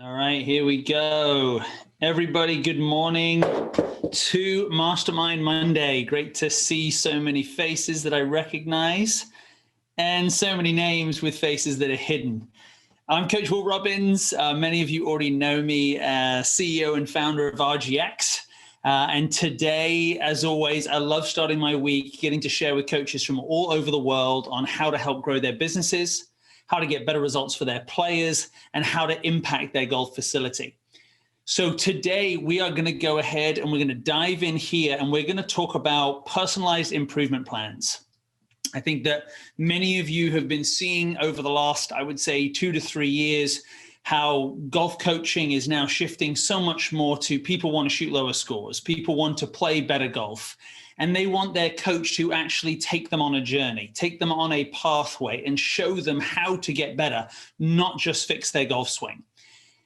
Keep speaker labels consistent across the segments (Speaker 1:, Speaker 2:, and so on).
Speaker 1: All right, here we go. Everybody, good morning to Mastermind Monday. Great to see so many faces that I recognize and so many names with faces that are hidden. I'm Coach Will Robbins. Many of you already know me as CEO and founder of RGX. And today, as always, I love starting my week getting to share with coaches from all over the world on how to help grow their businesses, how to get better results for their players, and how to impact their golf facility. So today we are going to go ahead and we're going to dive in here and we're going to talk about personalized improvement plans. I think that many of you have been seeing over the last, I would say, 2 to 3 years, how golf coaching is now shifting so much more to people want to shoot lower scores. People want to play better golf. And they want their coach to actually take them on a journey, take them on a pathway and show them how to get better, not just fix their golf swing.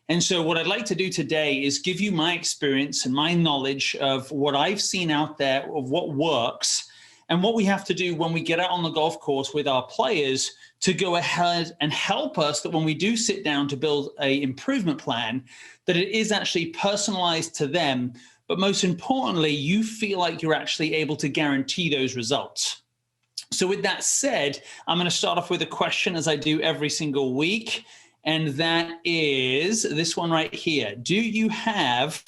Speaker 1: And so what I'd like to do today is give you my experience and my knowledge of what I've seen out there, of what works, and what we have to do when we get out on the golf course with our players to go ahead and help us that when we do sit down to build an improvement plan, that it is actually personalized to them. But most importantly, you feel like you're actually able to guarantee those results. So with that said, I'm going to start off with a question as I do every single week. And that is this one right here. Do you have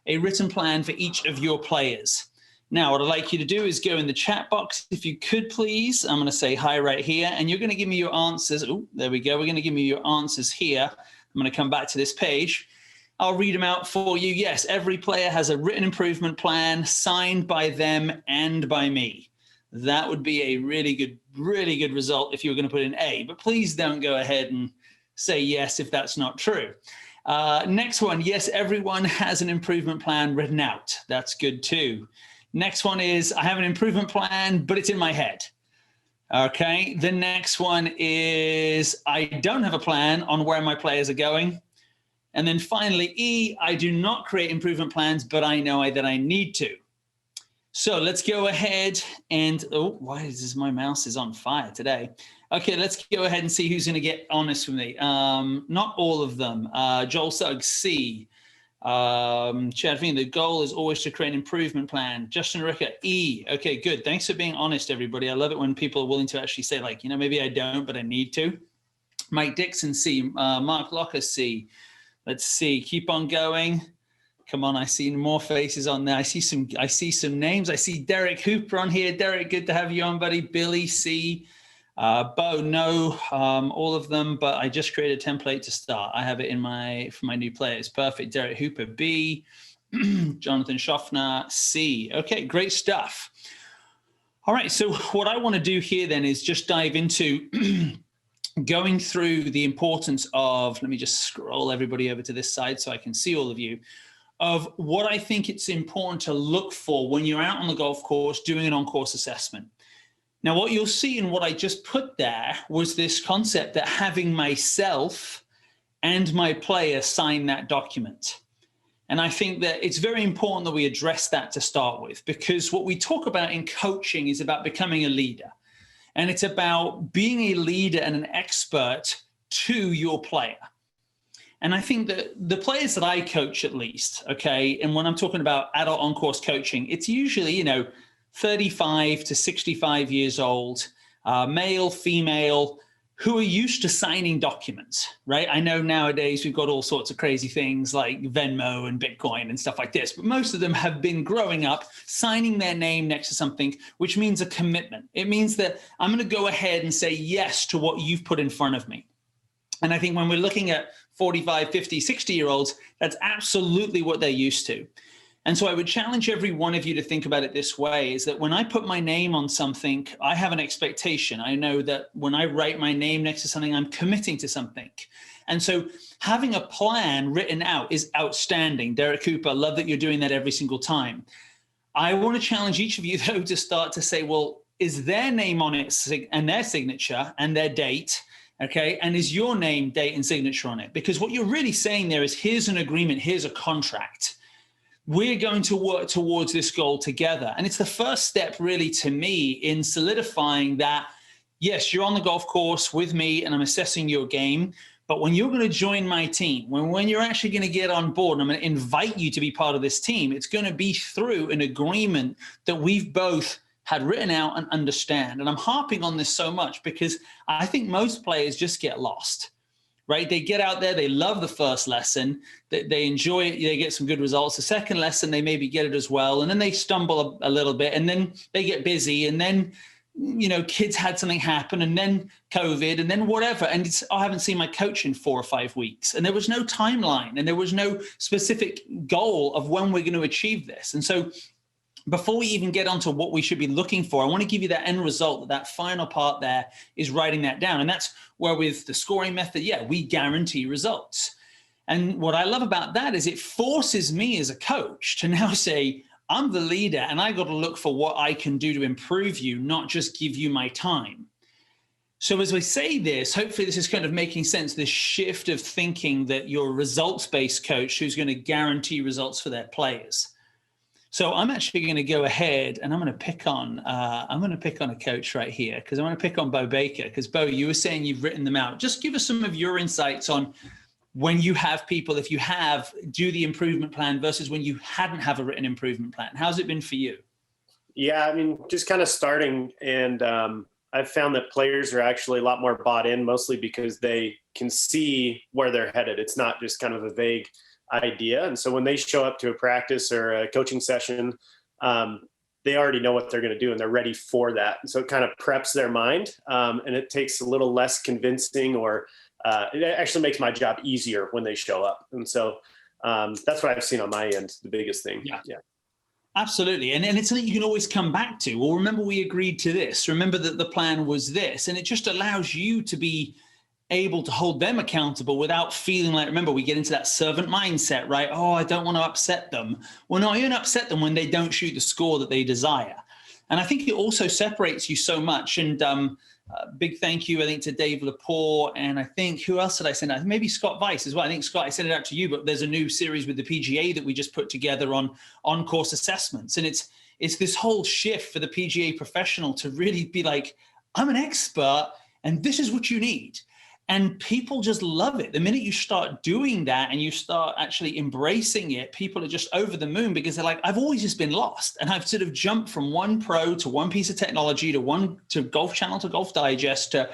Speaker 1: a written plan for each of your players? Now, what I'd like you to do is go in the chat box. If you could, please, I'm going to say hi right here. And you're going to give me your answers. Oh, there we go. We're going to give me your answers here. I'm going to come back to this page. I'll read them out for you. Yes, every player has a written improvement plan signed by them and by me. That would be a really good result if you were going to put in A, but please don't go ahead and say yes if that's not true. Next one, yes, everyone has an improvement plan written out. That's good too. Next one is I have an improvement plan, but it's in my head. Okay, the next one is I don't have a plan on where my players are going. And then finally, E, I do not create improvement plans, but I know that I need to. So let's go ahead and, oh, why is this, my mouse is on fire today. Okay, let's go ahead and see who's going to get honest with me. Not all of them. Joel Suggs, C. Chad Feen, the goal is always to create an improvement plan. Justin Ricker, E. Okay, good. Thanks for being honest, everybody. I love it when people are willing to actually say, like, you know, maybe I don't, but I need to. Mike Dixon, C. Mark Locker, C. Let's see, keep on going. Come on, I see more faces on there. I see some names. I see Derek Hooper on here. Derek, good to have you on, buddy. Billy, C. Bo, no, all of them, but I just created a template to start. I have it for my new players. Perfect. Derek Hooper, B. Jonathan Schaffner, C. Okay, great stuff. All right, so what I want to do here then is just dive into going through the importance of, let me just scroll everybody over to this side so I can see all of you, of what I think it's important to look for when you're out on the golf course doing an on-course assessment. Now, what you'll see in what I just put there was this concept that having myself and my player sign that document. And I think that it's very important that we address that to start with, because what we talk about in coaching is about becoming a leader. And it's about being a leader and an expert to your player. And I think that the players that I coach, at least, okay, and when I'm talking about adult on-course coaching, it's usually, 35 to 65 years old, male, female, who are used to signing documents, right? I know nowadays we've got all sorts of crazy things like Venmo and Bitcoin and stuff like this, but most of them have been growing up signing their name next to something, which means a commitment. It means that I'm going to go ahead and say yes to what you've put in front of me. And I think when we're looking at 45, 50, 60-year-olds, that's absolutely what they're used to. And so I would challenge every one of you to think about it this way, is that when I put my name on something, I have an expectation. I know that when I write my name next to something, I'm committing to something. And so having a plan written out is outstanding. Derek Cooper, love that you're doing that every single time. I want to challenge each of you, though, to start to say, well, is their name on it and their signature and their date? Okay. And is your name, date, and signature on it? Because what you're really saying there is, here's an agreement, here's a contract. We're going to work towards this goal together. And it's the first step, really, to me, in solidifying that, yes, you're on the golf course with me and I'm assessing your game, But when you're going to join my team, when you're actually going to get on board, and I'm going to invite you to be part of this team, it's going to be through an agreement that we've both had written out and understand. And I'm harping on this so much because I think most players just get lost, right? They get out there, they love the first lesson, they enjoy it, they get some good results. The second lesson, they maybe get it as well. And then they stumble a little bit, and then they get busy, and then kids had something happen, and then COVID, and then whatever. And I haven't seen my coach in 4 or 5 weeks. And there was no timeline, and there was no specific goal of when we're going to achieve this. And so before we even get onto what we should be looking for, I want to give you that end result, that final part there is writing that down. And that's where with the scoring method, we guarantee results. And what I love about that is it forces me as a coach to now say, I'm the leader, and I got to look for what I can do to improve you, not just give you my time. So as we say this, hopefully this is kind of making sense, this shift of thinking that you're a results-based coach who's going to guarantee results for their players. So I'm actually going to go ahead and I'm going to pick on a coach right here, because I want to pick on Bo Baker, because Bo, you were saying you've written them out. Just give us some of your insights on when you have people, if you have, do the improvement plan versus when you hadn't have a written improvement plan. How's it been for you?
Speaker 2: Yeah, I mean, just kind of starting, and I've found that players are actually a lot more bought in, mostly because they can see where they're headed. It's not just kind of a vague idea. And so when they show up to a practice or a coaching session, they already know what they're going to do, and they're ready for that. And so it kind of preps their mind, and it takes a little less convincing, or it actually makes my job easier when they show up. And so that's what I've seen on my end, the biggest thing.
Speaker 1: Yeah. Absolutely. And it's something you can always come back to. Well, remember we agreed to this. Remember that the plan was this. And it just allows you to be able to hold them accountable without feeling like, remember, we get into that servant mindset, right? Oh, I don't want to upset them. Well, no, you're going to upset them when they don't shoot the score that they desire. And I think it also separates you so much. And big thank you, I think, to Dave Lepore. And I think, who else did I send out? Maybe Scott Weiss as well. I think, Scott, I sent it out to you, but there's a new series with the PGA that we just put together on course assessments. And it's this whole shift for the PGA professional to really be like, I'm an expert and this is what you need. And people just love it. The minute you start doing that and you start actually embracing it, people are just over the moon, because they're like, I've always just been lost. And I've sort of jumped from one pro to one piece of technology to Golf Channel to Golf Digest and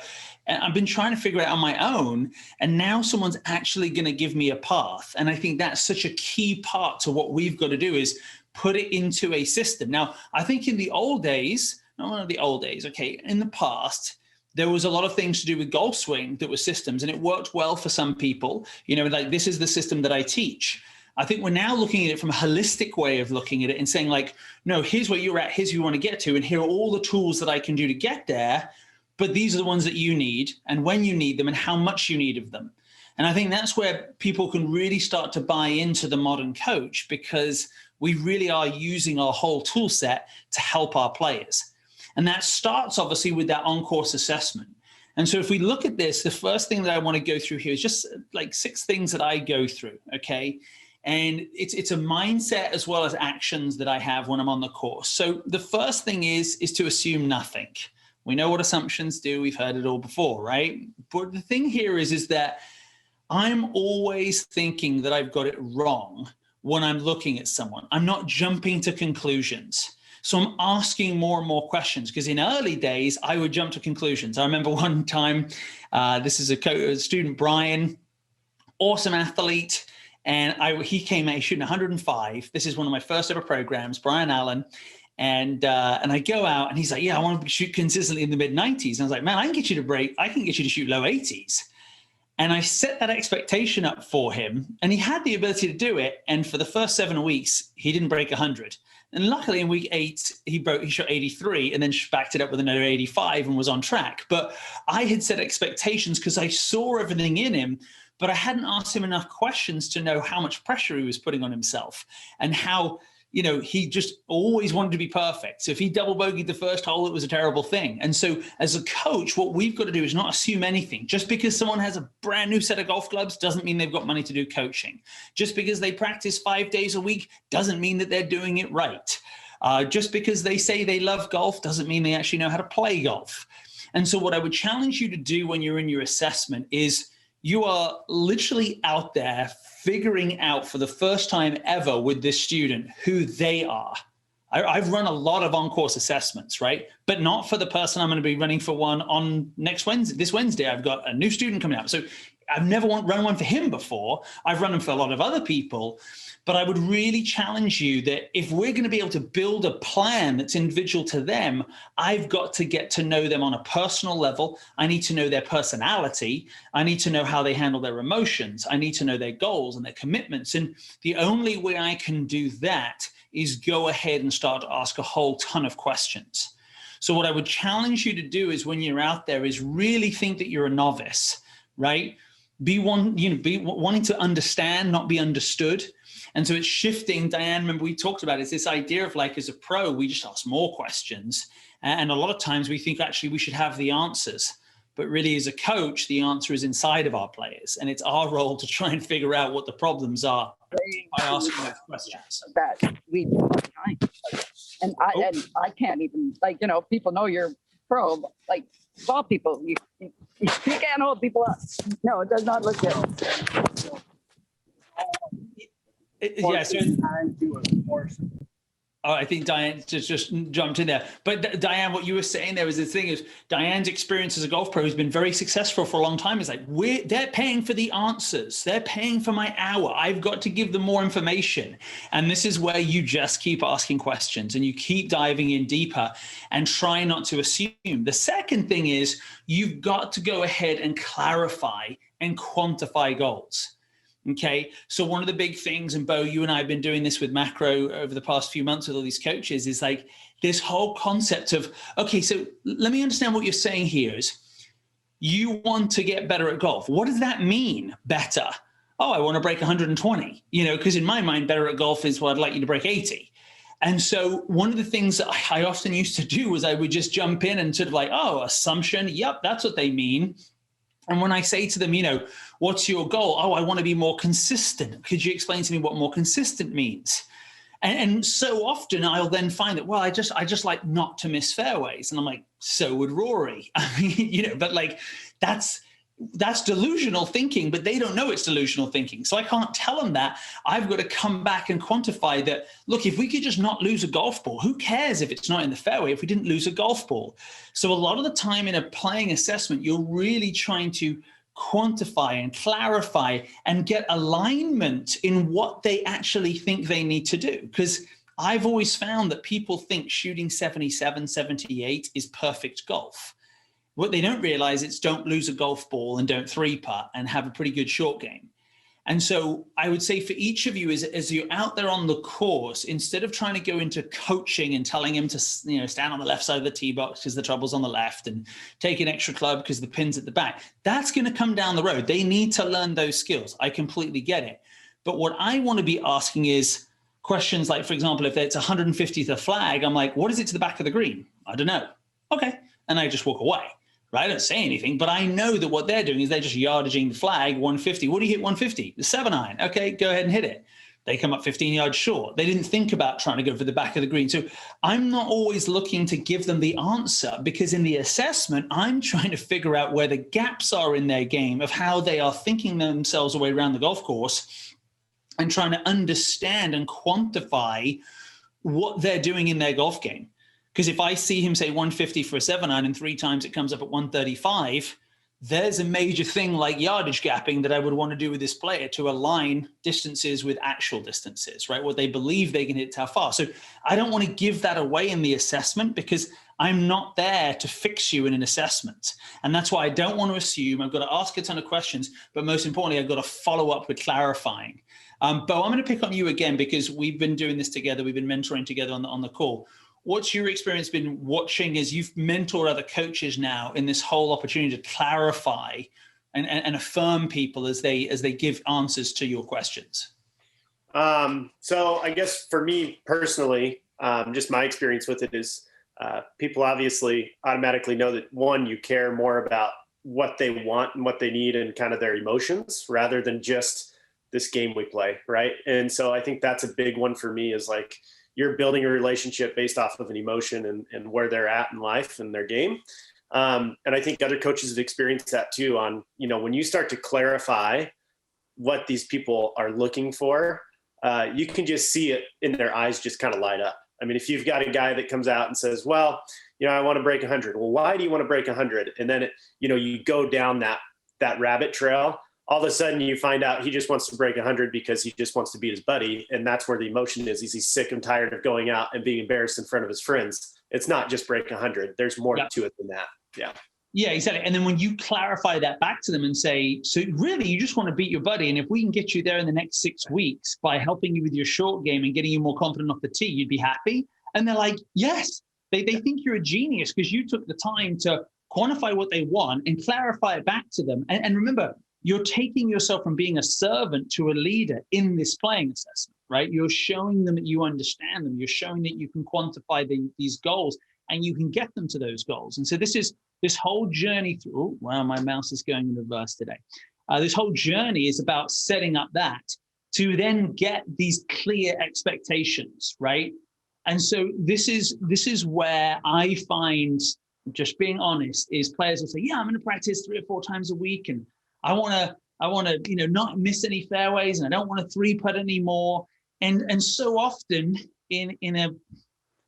Speaker 1: I've been trying to figure it out on my own. And now someone's actually going to give me a path. And I think that's such a key part to what we've got to do, is put it into a system. Now, I think in the old days, not one of the old days, okay, in the past, there was a lot of things to do with golf swing that were systems, and it worked well for some people. Like, this is the system that I teach. I think we're now looking at it from a holistic way of looking at it and saying, like, no, here's where you're at, here's who you want to get to, and here are all the tools that I can do to get there, but these are the ones that you need, and when you need them, and how much you need of them. And I think that's where people can really start to buy into the modern coach, because we really are using our whole tool set to help our players. And that starts obviously with that on-course assessment. And so if we look at this, the first thing that I want to go through here is just like 6 things that I go through, okay? And it's a mindset as well as actions that I have when I'm on the course. So the first thing is to assume nothing. We know what assumptions do. We've heard it all before, right? But the thing here is that I'm always thinking that I've got it wrong when I'm looking at someone. I'm not jumping to conclusions. So I'm asking more and more questions, because in early days, I would jump to conclusions. I remember one time, this is a student, Brian, awesome athlete. And he came out shooting 105. This is one of my first ever programs, Brian Allen. And I go out and he's like, yeah, I want to shoot consistently in the mid 90s. And I was like, man, I can get you to shoot low 80s. And I set that expectation up for him, and he had the ability to do it. And for the first 7 weeks, he didn't break 100. And luckily in week 8, he shot 83 and then backed it up with another 85 and was on track. But I had set expectations because I saw everything in him, but I hadn't asked him enough questions to know how much pressure he was putting on himself, and how, he just always wanted to be perfect. So if he double bogeyed the first hole, it was a terrible thing. And so as a coach, what we've got to do is not assume anything. Just because someone has a brand new set of golf clubs doesn't mean they've got money to do coaching. Just because they practice 5 days a week doesn't mean that they're doing it right. Just because they say they love golf doesn't mean they actually know how to play golf. And so what I would challenge you to do when you're in your assessment is You are literally out there figuring out for the first time ever with this student who they are. I've run a lot of on-course assessments, right? But not for the person I'm going to be running for one on this Wednesday. I've got a new student coming up. So I've never run one for him before. I've run them for a lot of other people. But I would really challenge you that if we're going to be able to build a plan that's individual to them, I've got to get to know them on a personal level. I need to know their personality. I need to know how they handle their emotions. I need to know their goals and their commitments. And the only way I can do that is go ahead and start to ask a whole ton of questions. So what I would challenge you to do is when you're out there is really think that you're a novice, right? Be wanting to understand, not be understood. And so it's shifting. Diane, remember we talked about it, it's this idea of like as a pro, we just ask more questions. And a lot of times we think actually we should have the answers. But really as a coach, the answer is inside of our players. And it's our role to try and figure out what the problems are by asking those questions.
Speaker 3: That we and I can't even, like, you know, people know you're pro, but like all people, you can't hold people up. No, it does not look good.
Speaker 1: Yeah, so I think Diane just jumped in there. But Diane, what you were saying there was the thing is Diane's experience as a golf pro has been very successful for a long time. It's like they're paying for the answers. They're paying for my hour. I've got to give them more information. And this is where you just keep asking questions and you keep diving in deeper and try not to assume. The second thing is you've got to go ahead and clarify and quantify goals. Okay, so one of the big things, and Bo, you and I have been doing this with macro over the past few months with all these coaches, is like this whole concept of, okay, so let me understand what you're saying here is you want to get better at golf. What does that mean, better? Oh, I want to break 120, because in my mind, better at golf is, well, I'd like you to break 80. And so one of the things that I often used to do was I would just jump in and sort of like, oh, assumption, yep, that's what they mean. And when I say to them, what's your goal? Oh, I want to be more consistent. Could you explain to me what more consistent means? And so often I'll then find that, well, I just like not to miss fairways. And I'm like, so would Rory. I mean, but like that's delusional thinking, but they don't know it's delusional thinking. So I can't tell them that. I've got to come back and quantify that. Look, if we could just not lose a golf ball, who cares if it's not in the fairway if we didn't lose a golf ball? So a lot of the time in a playing assessment, you're really trying to quantify and clarify and get alignment in what they actually think they need to do. Because I've always found that people think shooting 77, 78 is perfect golf. What they don't realize is don't lose a golf ball and don't three putt and have a pretty good short game. And so I would say for each of you, as you're out there on the course, instead of trying to go into coaching and telling him to stand on the left side of the tee box because the trouble's on the left and take an extra club because the pin's at the back, that's going to come down the road. They need to learn those skills. I completely get it. But what I want to be asking is questions like, for example, if it's 150th flag, I'm like, what is it to the back of the green? I don't know. Okay. And I just walk away. Right? I don't say anything, but I know that what they're doing is they're just yardaging the flag 150. What do you hit 150? The 7-iron. Okay, go ahead and hit it. They come up 15 yards short. They didn't think about trying to go for the back of the green. So I'm not always looking to give them the answer because in the assessment, I'm trying to figure out where the gaps are in their game of how they are thinking themselves away around the golf course and trying to understand and quantify what they're doing in their golf game. Because if I see him say 150 for a 7-iron and 3 times it comes up at 135, there's a major thing like yardage gapping that I would want to do with this player to align distances with actual distances, right? What they believe they can hit how far. So I don't want to give that away in the assessment because I'm not there to fix you in an assessment. And that's why I don't want to assume. I've got to ask a ton of questions, but most importantly, I've got to follow up with clarifying. Bo, I'm going to pick on you again because we've been doing this together. We've been mentoring together on the call. What's your experience been watching as you've mentored other coaches now in this whole opportunity to clarify and affirm people as they give answers to your questions?
Speaker 2: So I guess for me personally, just my experience with it is people obviously automatically know that, one, you care more about what they want and what they need and kind of their emotions rather than just this game we play, right? And so I think that's a big one for me is like, you're building a relationship based off of an emotion and where they're at in life and their game. And I think other coaches have experienced that too on, when you start to clarify what these people are looking for, you can just see it in their eyes just kind of light up. I mean, if you've got a guy that comes out and says, well, I want to break 100. Well, why do you want to break 100? And then, you go down that rabbit trail. All of a sudden you find out he just wants to break 100 because he just wants to beat his buddy. And that's where the emotion is. He's sick and tired of going out and being embarrassed in front of his friends. It's not just break 100. There's more to it than that. Yeah. Yeah,
Speaker 1: exactly. And then when you clarify that back to them and say, so really you just want to beat your buddy. And if we can get you there in the next 6 weeks by helping you with your short game and getting you more confident off the tee, you'd be happy. And they're like, yes, they think you're a genius because you took the time to quantify what they want and clarify it back to them. And remember, you're taking yourself from being a servant to a leader in this playing assessment, right? You're showing them that you understand them. You're showing that you can quantify these goals and you can get them to those goals. And so this whole journey through, oh, wow, my mouse is going in reverse today. This whole journey is about setting up that to then get these clear expectations, right? And so this is where I find, just being honest, is players will say, yeah, I'm going to practice 3 or 4 times a week, and I want to, not miss any fairways, and I don't want to 3-putt anymore. And so often in a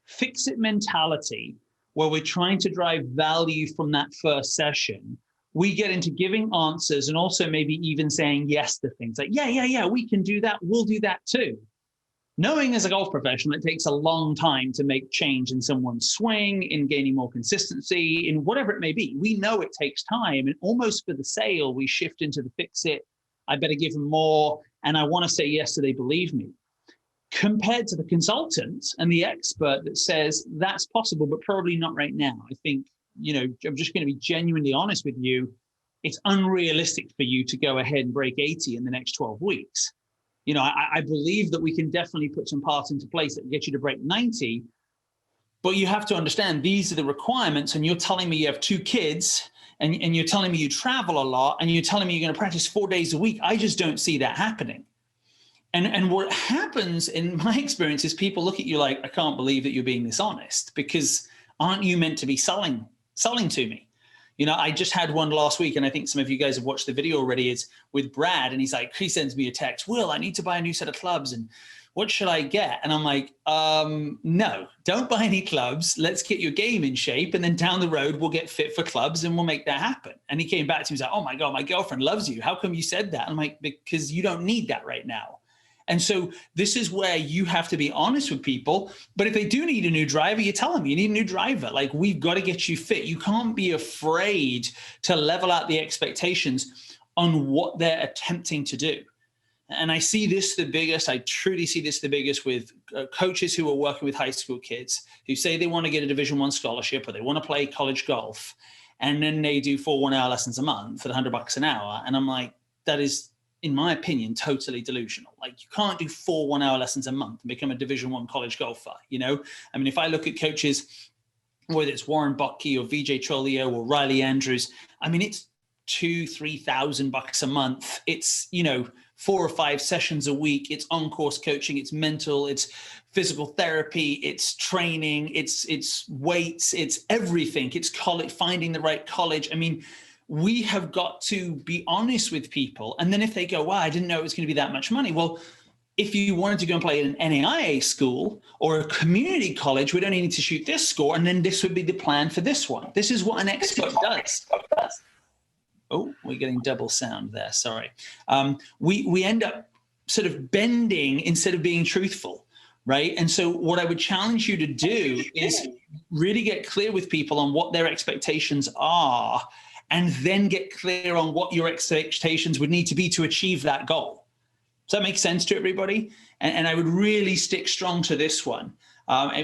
Speaker 1: fix-it mentality where we're trying to drive value from that first session, we get into giving answers and also maybe even saying yes to things like, yeah, we can do that. We'll do that too. Knowing as a golf professional, it takes a long time to make change in someone's swing, in gaining more consistency, in whatever it may be. We know it takes time, and almost for the sale, we shift into the fix it. I better give them more, and I want to say yes so they believe me. Compared to the consultant and the expert that says that's possible, but probably not right now. I think, I'm just going to be genuinely honest with you. It's unrealistic for you to go ahead and break 80 in the next 12 weeks. I believe that we can definitely put some parts into place that get you to break 90, but you have to understand these are the requirements. And you're telling me you have 2 kids and you're telling me you travel a lot and you're telling me you're going to practice 4 days a week. I just don't see that happening. And what happens in my experience is people look at you like, I can't believe that you're being this honest, because aren't you meant to be selling to me? I just had one last week, and I think some of you guys have watched the video already. It's with Brad, and he sends me a text, Will, I need to buy a new set of clubs, and what should I get? And I'm like, no, don't buy any clubs. Let's get your game in shape, and then down the road, we'll get fit for clubs, and we'll make that happen. And he came back to me, he's like, oh my God, my girlfriend loves you. How come you said that? I'm like, because you don't need that right now. And so this is where you have to be honest with people. But if they do need a new driver, you tell them you need a new driver. Like, we've got to get you fit. You can't be afraid to level out the expectations on what they're attempting to do. And I see this the biggest, I truly see this the biggest with coaches who are working with high school kids who say they want to get a Division I scholarship or they want to play college golf. And then they do 4 1-hour lessons a month at $100 an hour. And I'm like, that is, in my opinion, totally delusional. Like, you can't do 4 1-hour lessons a month and become a Division I college golfer. I mean, if I look at coaches, whether it's Warren Buckey or VJ Trolio or Riley Andrews, I mean, it's $2,000-3,000 a month. It's, 4 or 5 sessions a week. It's on-course coaching. It's mental. It's physical therapy. It's training. It's weights. It's everything. It's college, finding the right college. I mean, we have got to be honest with people. And then if they go, wow, I didn't know it was going to be that much money. Well, if you wanted to go and play at an NAIA school or a community college, we'd only need to shoot this score. And then this would be the plan for this one. This is what an expert does. Oh, we're getting double sound there. Sorry. We end up sort of bending instead of being truthful, right? And so what I would challenge you to do is really get clear with people on what their expectations are, and then get clear on what your expectations would need to be to achieve that goal. Does that make sense to everybody? And I would really stick strong to this one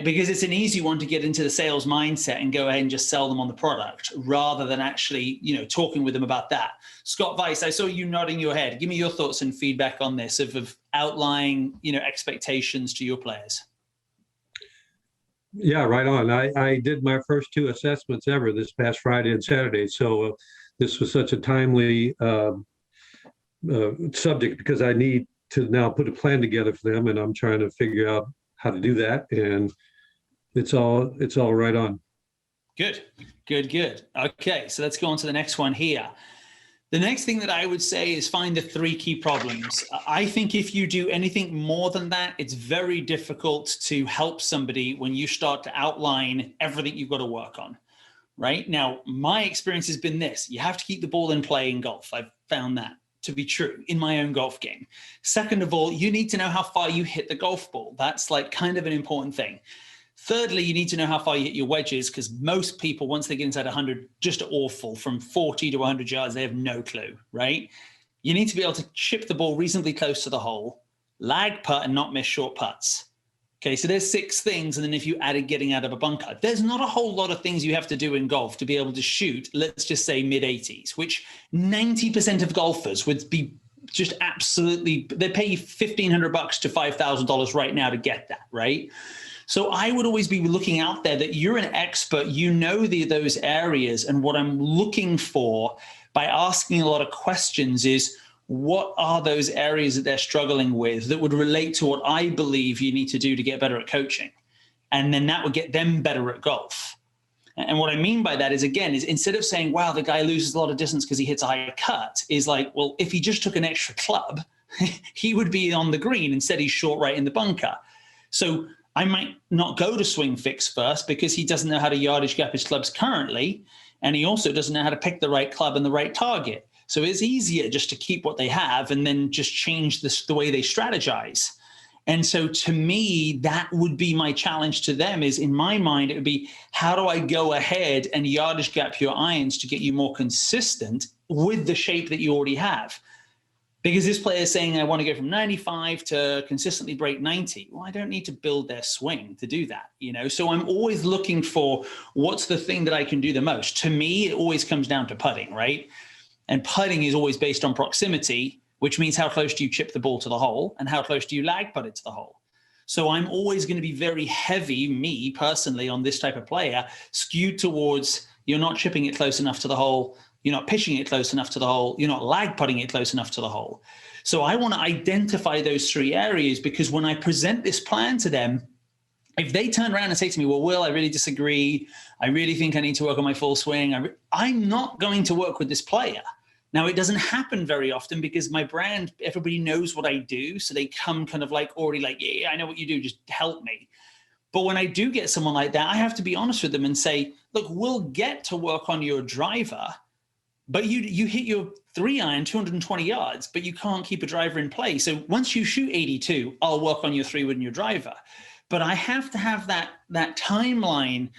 Speaker 1: because it's an easy one to get into the sales mindset and go ahead and just sell them on the product rather than actually, talking with them about that. Scott Weiss, I saw you nodding your head. Give me your thoughts and feedback on this of outlining, expectations to your players.
Speaker 4: Yeah, right on. I did my first 2 assessments ever this past Friday and Saturday. So this was such a timely subject because I need to now put a plan together for them, and I'm trying to figure out how to do that. And it's all right on.
Speaker 1: Good, good, good. Okay, so let's go on to the next one here. The next thing that I would say is find the 3 key problems. I think if you do anything more than that, it's very difficult to help somebody when you start to outline everything you've got to work on, right? Now, my experience has been this. You have to keep the ball in play in golf. I've found that to be true in my own golf game. Second of all, you need to know how far you hit the golf ball. That's like kind of an important thing. Thirdly, you need to know how far you hit your wedges, because most people, once they get inside 100, just awful. From 40 to 100 yards, they have no clue, right? You need to be able to chip the ball reasonably close to the hole, lag putt, and not miss short putts. Okay, so there's 6 things, and then if you added getting out of a bunker, there's not a whole lot of things you have to do in golf to be able to shoot, let's just say mid-80s, which 90% of golfers would be just absolutely, they pay you $1,500 to $5,000 right now to get that, right? So I would always be looking out there that you're an expert, you know those areas, and what I'm looking for by asking a lot of questions is, what are those areas that they're struggling with that would relate to what I believe you need to do to get better at coaching? And then that would get them better at golf. And what I mean by that is, again, is instead of saying, wow, the guy loses a lot of distance because he hits a high cut, is like, well, if he just took an extra club, he would be on the green. Instead, he's short right in the bunker. So I might not go to swing fix first because he doesn't know how to yardage gap his clubs currently. And he also doesn't know how to pick the right club and the right target. So it's easier just to keep what they have and then just change the way they strategize. And so to me, that would be my challenge to them is, in my mind, it would be, how do I go ahead and yardage gap your irons to get you more consistent with the shape that you already have? Because this player is saying, I want to go from 95 to consistently break 90. Well, I don't need to build their swing to do that, you know? So I'm always looking for what's the thing that I can do the most. To me, it always comes down to putting, right? And putting is always based on proximity, which means how close do you chip the ball to the hole and how close do you lag putt it to the hole? So I'm always going to be very heavy, me personally, on this type of player, skewed towards you're not chipping it close enough to the hole, you're not pitching it close enough to the hole, you're not lag putting it close enough to the hole. So I want to identify those 3 areas, because when I present this plan to them, if they turn around and say to me, well, Will, I really disagree. I really think I need to work on my full swing. I'm not going to work with this player. Now, it doesn't happen very often because my brand, everybody knows what I do. So they come kind of like already like, yeah, I know what you do, just help me. But when I do get someone like that, I have to be honest with them and say, look, we'll get to work on your driver, but you hit your 3-iron 220 yards, but you can't keep a driver in play. So once you shoot 82, I'll work on your 3-wood and your driver. But I have to have that timeline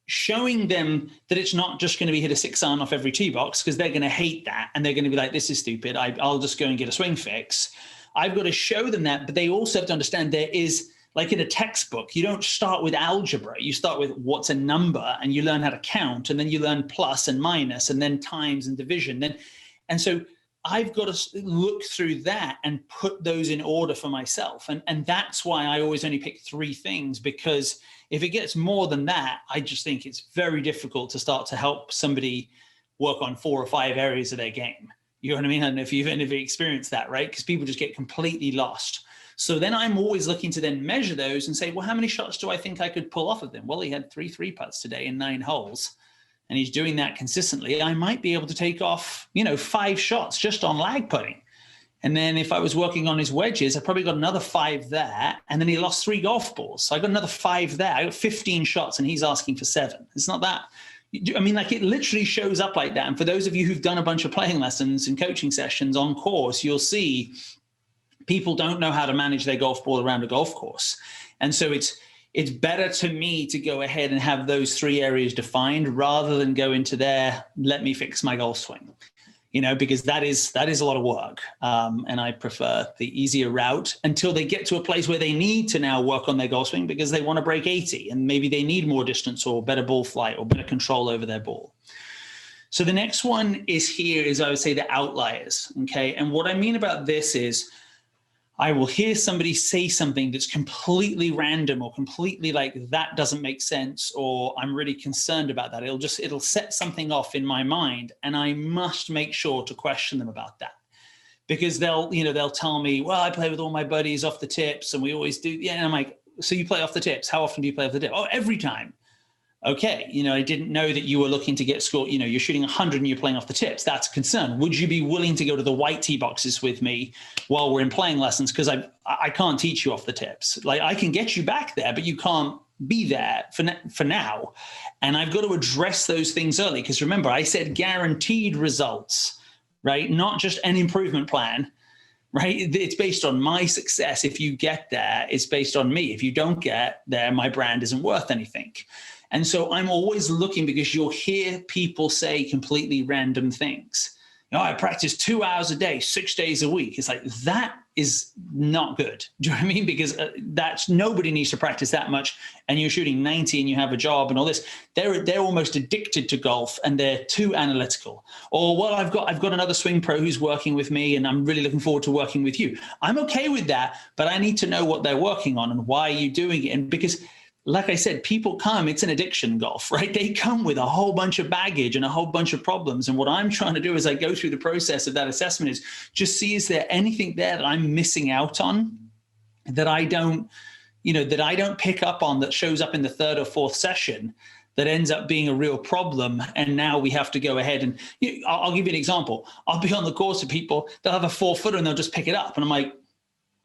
Speaker 1: showing them that it's not just going to be hit a 6-iron off every tee box, because they're going to hate that. And they're going to be like, this is stupid. I'll just go and get a swing fix. I've got to show them that, but they also have to understand there is, like in a textbook, you don't start with algebra. You start with what's a number, and you learn how to count, and then you learn plus and minus, and then times and division. And so I've got to look through that and put those in order for myself. And that's why I always only pick 3 things, because if it gets more than that, I just think it's very difficult to start to help somebody work on 4 or 5 areas of their game. You know what I mean? I don't know if you've ever experienced that, right? Because people just get completely lost. So then I'm always looking to then measure those and say, well, how many shots do I think I could pull off of them? Well, he had 3 3-putts today in 9 holes, and he's doing that consistently. I might be able to take off, 5 shots just on lag putting. And then if I was working on his wedges, I probably got another 5 there. And then he lost 3 golf balls. So I got another 5 there. I got 15 shots, and he's asking for 7. It's not that. I mean, like, it literally shows up like that. And for those of you who've done a bunch of playing lessons and coaching sessions on course, you'll see people don't know how to manage their golf ball around a golf course. And so it's better to me to go ahead and have those 3 areas defined rather than go into there, let me fix my golf swing, because that is a lot of work. And I prefer the easier route until they get to a place where they need to now work on their golf swing because they want to break 80 and maybe they need more distance or better ball flight or better control over their ball. So the next one is I would say the outliers. Okay. And what I mean about this is, I will hear somebody say something that's completely random or completely like, that doesn't make sense, or I'm really concerned about that. It'll set something off in my mind, and I must make sure to question them about that, because they'll tell me, well, I play with all my buddies off the tips and we always do. Yeah. And I'm like, so you play off the tips? How often do you play off the tip? Oh, every time. Okay, I didn't know that you were looking to get score. You're shooting 100 and you're playing off the tips. That's a concern. Would you be willing to go to the white tee boxes with me while we're in playing lessons? Because I can't teach you off the tips. Like, I can get you back there, but you can't be there for now. And I've got to address those things early. Because remember, I said guaranteed results, right? Not just an improvement plan. Right? It's based on my success. If you get there, it's based on me. If you don't get there, my brand isn't worth anything. And so I'm always looking, because you'll hear people say completely random things. I practice 2 hours a day, 6 days a week. It's like, that is not good. Do you know what I mean? Because nobody needs to practice that much. And you're shooting 90 and you have a job and all this. They're almost addicted to golf, and they're too analytical. Or, well, I've got another swing pro who's working with me, and I'm really looking forward to working with you. I'm okay with that, but I need to know what they're working on and why are you doing it. And because, like I said, people come, it's an addiction, golf, right? They come with a whole bunch of baggage and a whole bunch of problems. And what I'm trying to do as I go through the process of that assessment is just see, is there anything there that I'm missing out on, that I don't pick up on, that shows up in the third or fourth session, that ends up being a real problem. And now we have to go ahead and, I'll give you an example. I'll be on the course with people, they'll have a 4-footer and they'll just pick it up. And I'm like,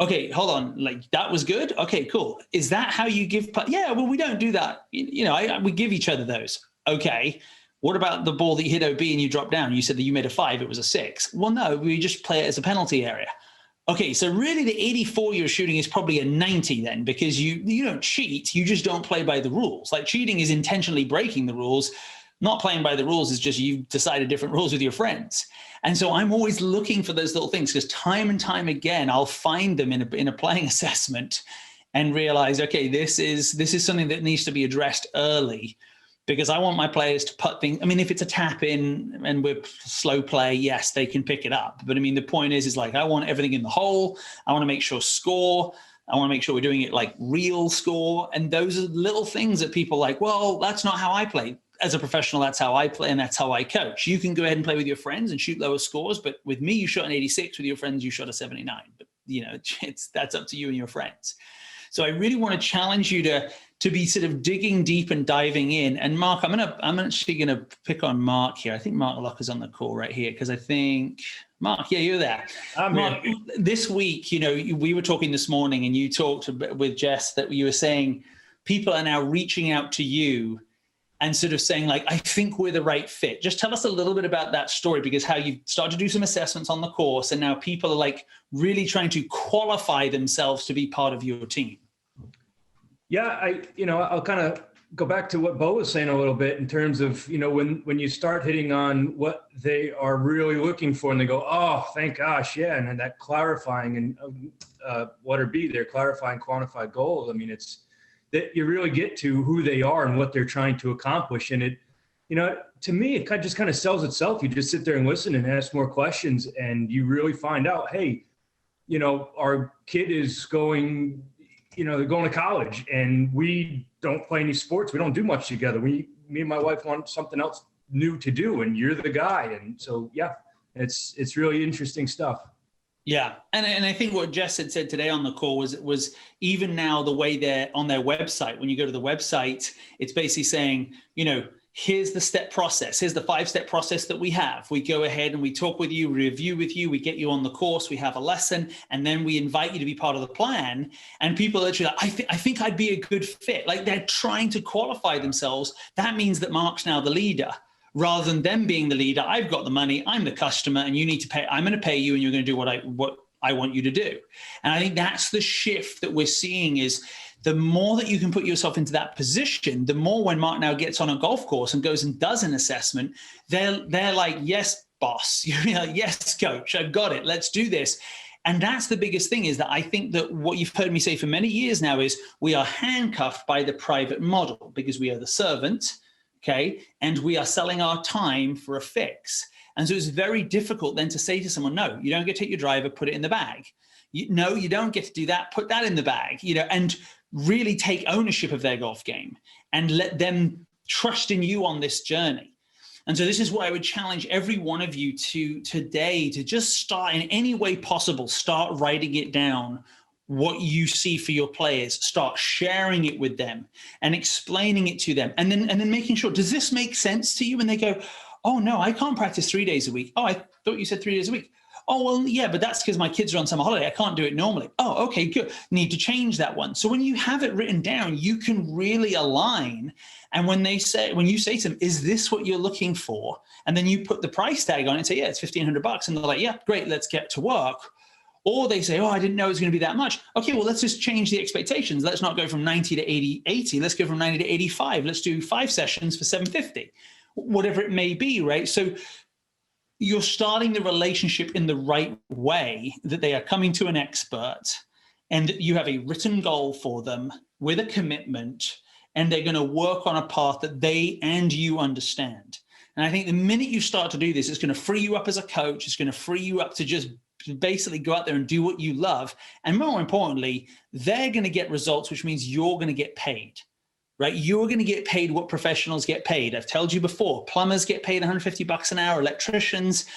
Speaker 1: okay, hold on. Like, that was good. Okay, cool. Is that how you give? Yeah, well, we don't do that. We give each other those. Okay. What about the ball that you hit OB and you dropped down? You said that you made a 5, it was a 6. Well, no, we just play it as a penalty area. Okay, so really the 84 you're shooting is probably a 90 then, because you don't cheat, you just don't play by the rules. Like, cheating is intentionally breaking the rules. Not playing by the rules is just you decided different rules with your friends. And so I'm always looking for those little things, because time and time again, I'll find them in a playing assessment and realize, okay, this is something that needs to be addressed early, because I want my players to put things. I mean, if it's a tap in and we're slow play, yes, they can pick it up. But I mean, the point is like, I want everything in the hole. I want to make sure score. I want to make sure we're doing it like real score. And those are little things that people like, well, that's not how I play. As a professional, that's how I play and that's how I coach. You can go ahead and play with your friends and shoot lower scores, but with me, you shot an 86. With your friends, you shot a 79. But that's up to you and your friends. So I really want to challenge you to be sort of digging deep and diving in. And Mark, I'm actually gonna pick on Mark here. I think Mark Locke is on the call right here, because I think Mark, yeah, you're there. Mark, this week, we were talking this morning, and you talked with Jess that you were saying people are now reaching out to you and sort of saying, like, I think we're the right fit. Just tell us a little bit about that story, because how you started to do some assessments on the course, and now people are like really trying to qualify themselves to be part of your team.
Speaker 5: Yeah, I'll kind of go back to what Bo was saying a little bit in terms of, when you start hitting on what they are really looking for, and they go, oh, thank gosh, yeah, and then that clarifying and what or be their clarifying quantified goals. I mean, it's that you really get to who they are and what they're trying to accomplish. And it, to me, it just kind of sells itself. You just sit there and listen and ask more questions, and you really find out, hey, our kid is going, they're going to college, and we don't play any sports. We don't do much together. Me and my wife want something else new to do, and you're the guy. And so, yeah, it's really interesting stuff.
Speaker 1: Yeah. And I think what Jess had said today on the call was even now the way they're on their website, when you go to the website, it's basically saying, here's the step process. Here's the 5-step process that we have. We go ahead and we talk with you, review with you, we get you on the course, we have a lesson, and then we invite you to be part of the plan. And people are actually like, I think I'd be a good fit. Like, they're trying to qualify themselves. That means that Mark's now the leader. Rather than them being the leader, I've got the money, I'm the customer, and you need to pay. I'm going to pay you, and you're going to do what I want you to do. And I think that's the shift that we're seeing, is the more that you can put yourself into that position, the more when Mark now gets on a golf course and goes and does an assessment, they're like, yes, boss, yes, coach, I've got it. Let's do this. And that's the biggest thing, is that I think that what you've heard me say for many years now is we are handcuffed by the private model, because we are the servant. Okay. And we are selling our time for a fix. And so it's very difficult then to say to someone, no, you don't get to take your driver, put it in the bag. No, you don't get to do that, put that in the bag, and really take ownership of their golf game and let them trust in you on this journey. And so this is what I would challenge every one of you to today, to just start in any way possible, start writing it down. what you see for your players, start sharing it with them and explaining it to them, and then making sure, does this make sense to you? And they go, oh no, I can't practice 3 days a week. Oh, I thought you said 3 days a week. Oh, well, yeah, but that's because my kids are on summer holiday. I can't do it normally. Oh, okay, good. Need to change that one. So when you have it written down, you can really align. And when you say to them, is this what you're looking for? And then you put the price tag on it and say, yeah, it's $1,500. And they're like, yeah, great, let's get to work. Or they say, oh, I didn't know it was going to be that much. Okay, well, let's just change the expectations. Let's not go from 90 to 80. Let's go from 90 to 85. Let's do 5 sessions for $750, whatever it may be, right? So you're starting the relationship in the right way, that they are coming to an expert and that you have a written goal for them with a commitment, and they're going to work on a path that they and you understand. And I think the minute you start to do this, it's going to free you up as a coach. It's going to free you up to just basically go out there and do what you love. And more importantly, they're going to get results, which means you're going to get paid. Right? You're going to get paid what professionals get paid. I've told you before, plumbers get paid $150 an hour, electricians,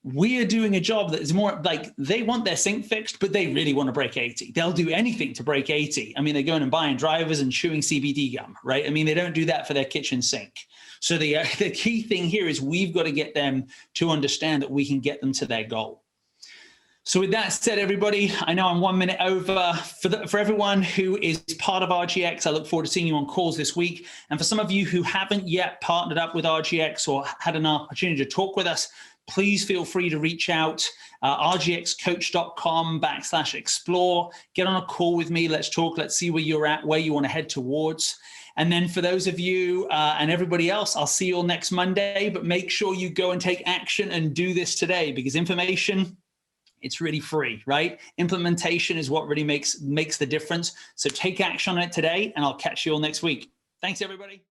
Speaker 1: we're doing a job that is more like, they want their sink fixed, but they really want to break 80. They'll do anything to break 80. I mean, they're going and buying drivers and chewing CBD gum, right? I mean, they don't do that for their kitchen sink. So the key thing here is we've got to get them to understand that we can get them to their goal. So with that said, everybody, I know I'm 1 minute over. For everyone who is part of RGX, I look forward to seeing you on calls this week. And for some of you who haven't yet partnered up with RGX or had an opportunity to talk with us, please feel free to reach out, rgxcoach.com/explore. Get on a call with me. Let's talk. Let's see where you're at, where you want to head towards. And then for those of you and everybody else, I'll see you all next Monday. But make sure you go and take action and do this today, because information, it's really free, right? Implementation is what really makes the difference. So take action on it today, and I'll catch you all next week. Thanks, everybody.